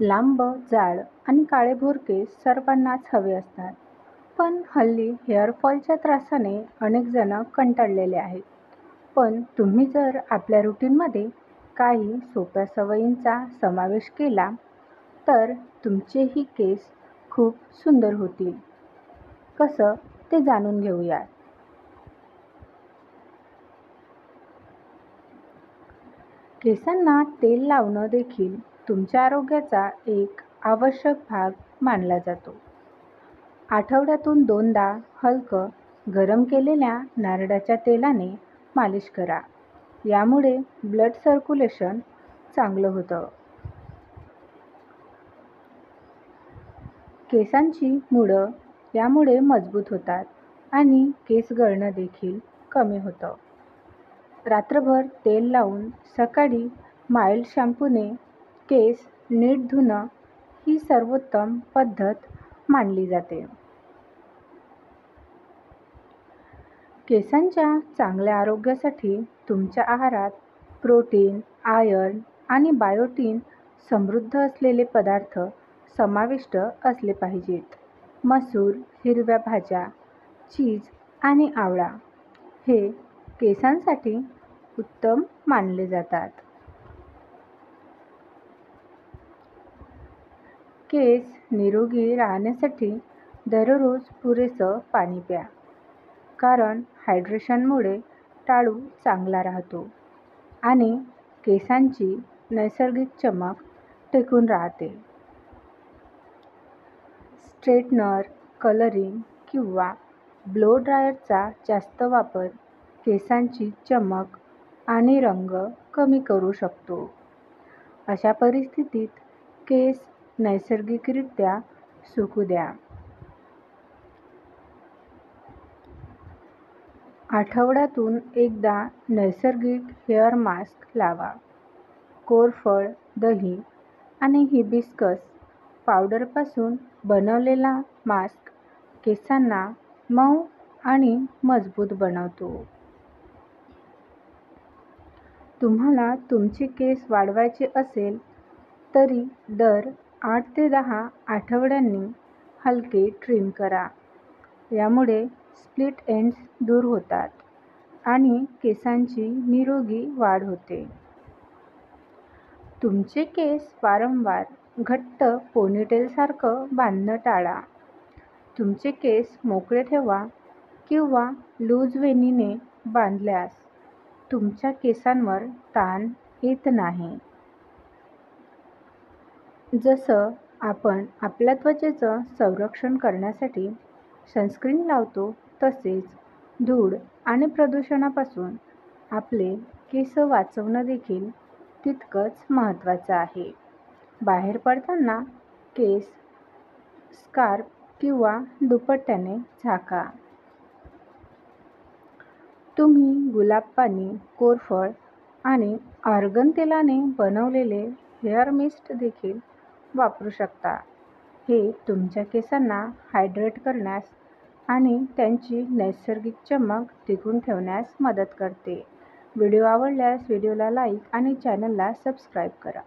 लांब, जाड आणि काळेभोर केस सर्वांनाच हवे असतात. पण हल्ली हेअरफॉलच्या त्रासाने अनेक जण कंटाळलेले आहेत. पण तुम्ही जर आपल्या रुटीनमध्ये काही सोप्या सवयींचा समावेश केला, तर तुमचेही केस खूप सुंदर होतील. कसं ते जाणून घेऊया. केसांना तेल लावणं देखील तुमच्या आरोग्याचा एक आवश्यक भाग मानला जातो. आठवड्यातून 2दा हलकं गरम केलेल्या नारळाच्या तेलाने मालिश करा. यामुळे ब्लड सर्क्युलेशन चांगलं होतं. केसांची मुळं यामुळे मजबूत होतात आणि केस गळणं देखील कमी होतं. रात्रभर तेल लावून सकाळी माइल्ड शॅम्पूने केस नीट धुणं ही सर्वोत्तम पद्धत मानली जाते. केसांच्या चांगल्या आरोग्यासाठी तुमच्या आहारात प्रोटीन, आयर्न आणि बायोटीन समृद्ध असलेले पदार्थ समाविष्ट असले पाहिजेत. मसूर, हिरव्या भाज्या, चीज आणि आवळा हे केसांसाठी उत्तम मानले जातात. केस निरोगी राहण्यासाठी दररोज पुरेसं पाणी प्या, कारण हायड्रेशनमुळे टाळू चांगला राहतो आणि केसांची नैसर्गिक चमक टिकून राहते. स्ट्रेटनर, कलरिंग किंवा ब्लो ड्रायरचा जास्त वापर केसांची चमक आणि रंग कमी करू शकतो. अशा परिस्थितीत केस नैसर्गिकरित्या सुकू द्या. आठवड्यातून एकदा नैसर्गिक हेअर मास्क लावा. कोरफड, दही आणि हिबिस्कस पावडरपासून बनवलेला मास्क केसांना मऊ आणि मजबूत बनवतो. तुम्हाला तुमचे केस वाढवायचे असेल तरी दर 8 ते 10 आठवड्यांनी हलके ट्रिम करा. यामुळे स्प्लिट एंड्स दूर होतात आणि केसांची निरोगी वाढ होते. तुमचे केस वारंवार घट्ट पोनीटेलसारखं बांधणं टाळा. तुमचे केस मोकळे ठेवा किंवा लूज वेणीने बांधल्यास तुमच्या केसांवर ताण येत नाही. जसं आपण आपल्या त्वचेचं संरक्षण करण्यासाठी सनस्क्रीन लावतो, तसेच धूळ आणि प्रदूषणापासून आपले केस वाचवणं देखील तितकंच महत्त्वाचं आहे. बाहेर पडताना केस स्कार्फ किंवा दुपट्ट्याने झाका. तुम्ही गुलाब पाणी, कोरफड आणि आर्गन तेलाने बनवलेले हेअर मिस्ट देखील वापरू शकता. हे तुमच्या केसांना हायड्रेट करण्यास आणि त्यांची नैसर्गिक चमक टिकवून ठेवण्यास मदत करते. व्हिडिओ आवडल्यास व्हिडिओला लाईक आणि चॅनलला सबस्क्राईब करा.